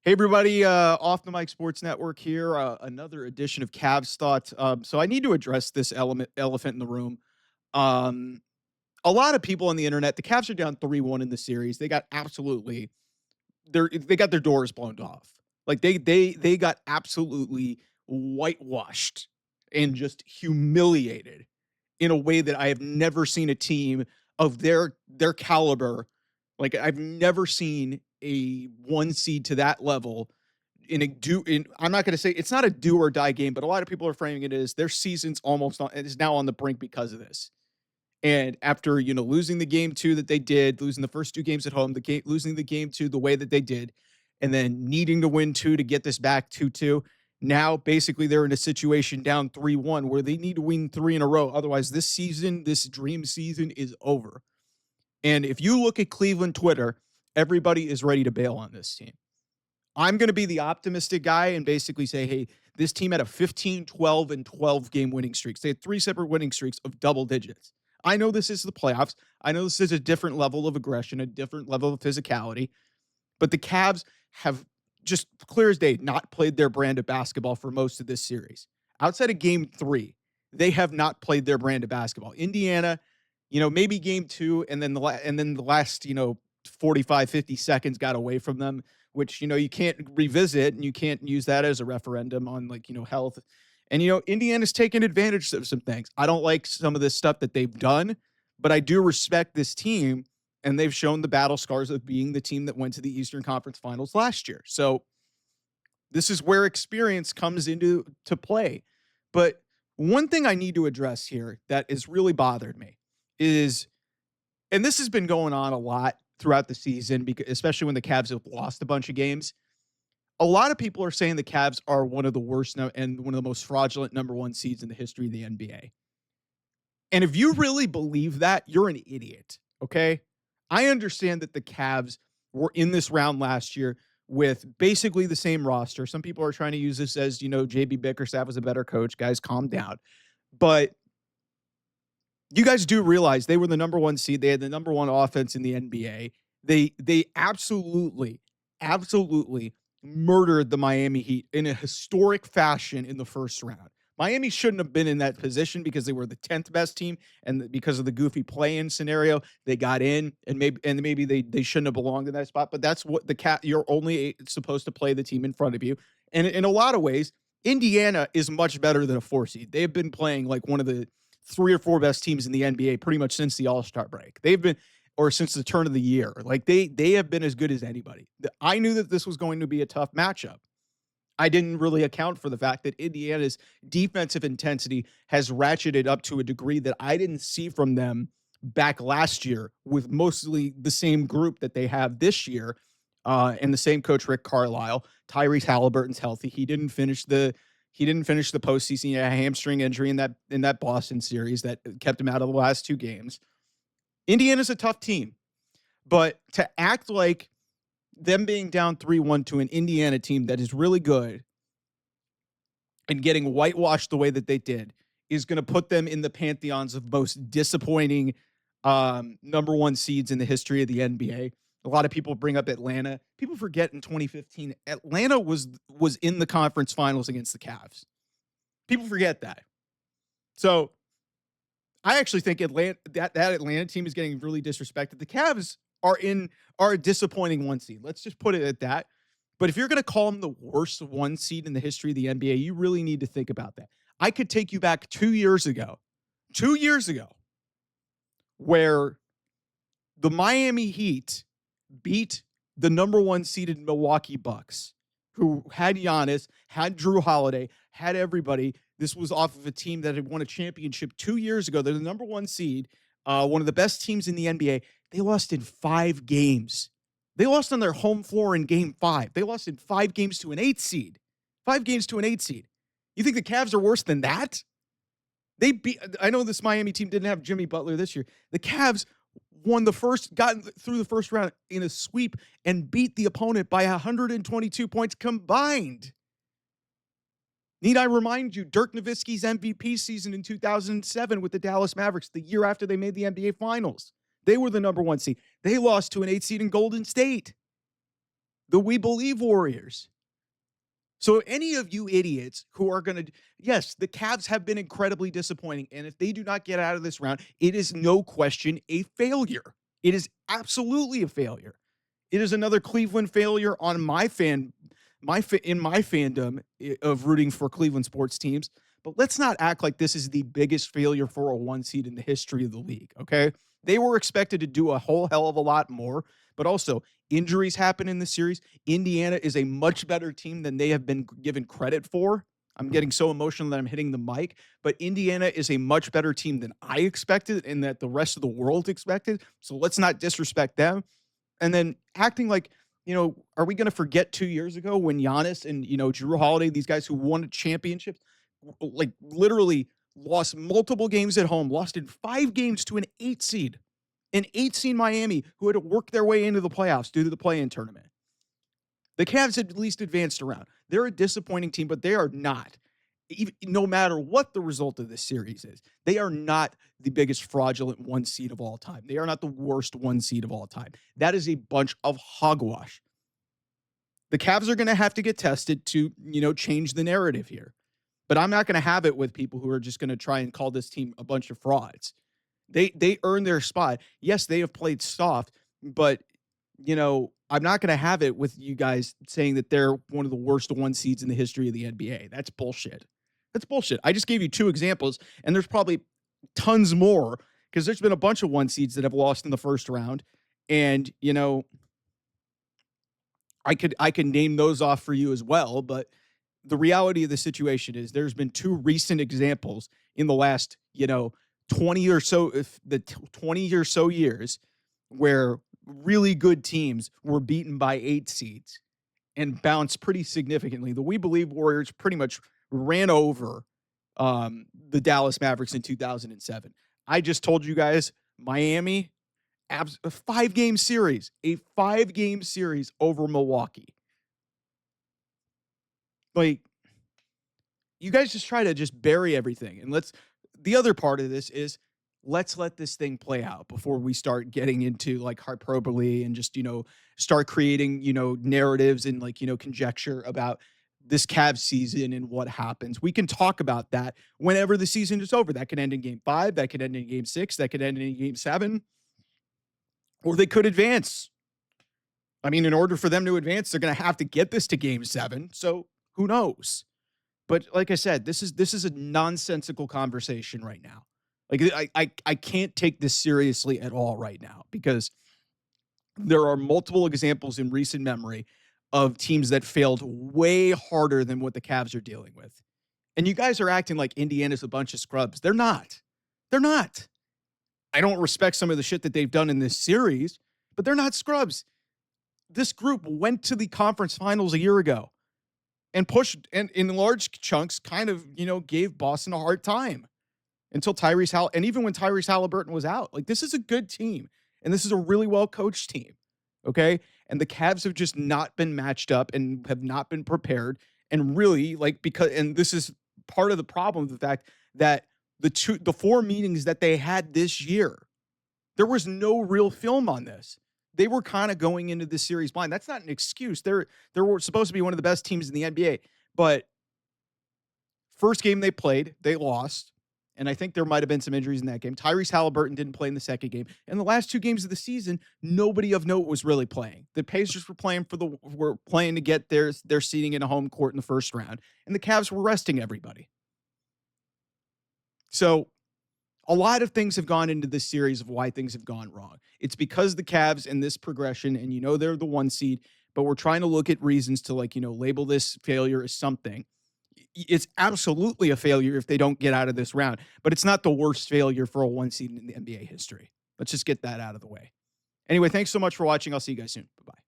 Hey everybody, off the Mike Sports Network here. Another edition of Cavs Thoughts. So I need to address this elephant in the room. Um, a lot of people on the internet, the Cavs are down 3-1 in the series. They got absolutely they got their doors blown off. Like they got absolutely whitewashed and just humiliated in a way that I have never seen a team of their caliber. Like I've never seen a one seed to that level in a do in I'm not going to say it's not a do or die game, but a lot of people are framing it as their season's almost on, it is now on the brink because of this. And after, losing the game 2 that they did, losing the first 2 games at home, losing the game 2 the way that they did, and then needing to win 2 to get this back 2-2, now basically they're in a situation down 3-1 where they need to win 3 in a row. Otherwise, this season, this dream season is over. And if you look at Cleveland Twitter, everybody is ready to bail on this team. I'm going to be the optimistic guy and basically say, hey, this team had a 15, 12, and 12 game winning streaks. They had 3 separate winning streaks of double digits. I know this is the playoffs. I know this is a different level of aggression, a different level of physicality, but the Cavs have just clear as day not played their brand of basketball for most of this series. Outside of game 3, they have not played their brand of basketball. Indiana, maybe game 2 and then the last, 45, 50 seconds got away from them, which, you can't revisit and you can't use that as a referendum on health. And, Indiana's taken advantage of some things. I don't like some of this stuff that they've done, but I do respect this team. And they've shown the battle scars of being the team that went to the Eastern Conference Finals last year. So this is where experience comes into play. But one thing I need to address here that has really bothered me is, and this has been going on a lot throughout the season, because especially when the Cavs have lost a bunch of games, a lot of people are saying the Cavs are one of the worst and one of the most fraudulent number 1 seeds in the history of the NBA. And if you really believe that, you're an idiot, okay? I understand that the Cavs were in this round last year with basically the same roster. Some people are trying to use this as, JB Bickerstaff was a better coach. Guys, calm down. But you guys do realize they were the number 1 seed. They had the number 1 offense in the NBA. They absolutely murdered the Miami Heat in a historic fashion in the first round. Miami shouldn't have been in that position because they were the 10th best team, and because of the goofy play-in scenario, they got in, and maybe they shouldn't have belonged in that spot. But that's what you're only supposed to play the team in front of you. And in a lot of ways, Indiana is much better than a 4 seed. They've been playing like one of the 3 or 4 best teams in the NBA pretty much since the All-Star break. Or since the turn of the year. Like they have been as good as anybody. I knew that this was going to be a tough matchup. I didn't really account for the fact that Indiana's defensive intensity has ratcheted up to a degree that I didn't see from them back last year with mostly the same group that they have this year, and the same coach, Rick Carlisle. Tyrese Halliburton's healthy. He didn't finish the postseason. He had a hamstring injury in that Boston series that kept him out of the last 2 games. Indiana's a tough team, but to act like them being down 3-1 to an Indiana team that is really good and getting whitewashed the way that they did is going to put them in the pantheons of most disappointing number 1 seeds in the history of the NBA. A lot of people bring up Atlanta. People forget in 2015, Atlanta was in the conference finals against the Cavs. People forget that. So I actually think that Atlanta team is getting really disrespected. The Cavs are a disappointing 1 seed. Let's just put it at that. But if you're going to call them the worst 1 seed in the history of the NBA, you really need to think about that. I could take you back 2 years ago, where the Miami Heat beat the number 1 seeded Milwaukee Bucks, who had Giannis, had Drew Holiday, had everybody. This was off of a team that had won a championship 2 years ago. They're the number 1 seed, one of the best teams in the NBA. They lost in 5 games. They lost on their home floor in game 5. They lost in 5 games to an 8 seed. 5 games to an 8 seed. You think the Cavs are worse than that? I know this Miami team didn't have Jimmy Butler this year. The Cavs got through the first round in a sweep and beat the opponent by 122 points combined. Need I remind you, Dirk Nowitzki's MVP season in 2007 with the Dallas Mavericks, the year after they made the NBA Finals. They were the number 1 seed. They lost to an 8 seed in Golden State. The We Believe Warriors. So any of you idiots who are going to, yes, the Cavs have been incredibly disappointing. And if they do not get out of this round, it is no question a failure. It is absolutely a failure. It is another Cleveland failure on in my fandom of rooting for Cleveland sports teams. But let's not act like this is the biggest failure for a one seed in the history of the league. Okay. They were expected to do a whole hell of a lot more, but also injuries happen in the series. Indiana is a much better team than they have been given credit for. I'm getting so emotional that I'm hitting the mic, but Indiana is a much better team than I expected and that the rest of the world expected. So let's not disrespect them. And then acting like, are we going to forget 2 years ago when Giannis and, Drew Holiday, these guys who won championships, like literally lost multiple games at home, lost in 5 games to an 8 seed Miami who had to work their way into the playoffs due to the play-in tournament. The Cavs had at least advanced around. They're a disappointing team, but they are not, even, no matter what the result of this series is, they are not the biggest fraudulent one seed of all time. They are not the worst one seed of all time. That is a bunch of hogwash. The Cavs are going to have to get tested to, change the narrative here. But I'm not going to have it with people who are just going to try and call this team a bunch of frauds. They earn their spot. Yes, they have played soft, but I'm not going to have it with you guys saying that they're one of the worst one seeds in the history of the NBA. That's bullshit. That's bullshit. I just gave you 2 examples, and there's probably tons more because there's been a bunch of one seeds that have lost in the first round, and I could name those off for you as well, but the reality of the situation is there's been 2 recent examples in the last, 20 or so, if the 20 or so years where really good teams were beaten by 8 seeds and bounced pretty significantly. The We Believe Warriors pretty much ran over the Dallas Mavericks in 2007. I just told you guys, Miami, a 5-game series, over Milwaukee. Like, you guys just try to just bury everything. And the other part of this is let's let this thing play out before we start getting into like hyperbole and just, start creating, narratives and like, conjecture about this Cavs season and what happens. We can talk about that whenever the season is over. That could end in game 5. That could end in game 6. That could end in game 7. Or they could advance. I mean, in order for them to advance, they're going to have to get this to game 7. So who knows? But like I said, this is a nonsensical conversation right now. Like I can't take this seriously at all right now because there are multiple examples in recent memory of teams that failed way harder than what the Cavs are dealing with. And you guys are acting like Indiana's a bunch of scrubs. They're not. They're not. I don't respect some of the shit that they've done in this series, but they're not scrubs. This group went to the conference finals a year ago and pushed, and in large chunks kind of, gave Boston a hard time until and even when Tyrese Halliburton was out. Like, this is a good team, and this is a really well-coached team, okay? And the Cavs have just not been matched up and have not been prepared, and really, and this is part of the problem, the fact that the 4 meetings that they had this year, there was no real film on this. They were kind of going into this series blind. That's not an excuse. They were supposed to be one of the best teams in the NBA, but first game they played, they lost. And I think there might have been some injuries in that game. Tyrese Halliburton didn't play in the second game. And the last 2 games of the season, nobody of note was really playing. The Pacers were playing to get their seating in a home court in the first round. And the Cavs were resting everybody. So a lot of things have gone into this series of why things have gone wrong. It's because the Cavs and this progression, and they're the 1 seed, but we're trying to look at reasons to label this failure as something. It's absolutely a failure if they don't get out of this round, but it's not the worst failure for a 1 seed in the NBA history. Let's just get that out of the way. Anyway, thanks so much for watching. I'll see you guys soon. Bye-bye.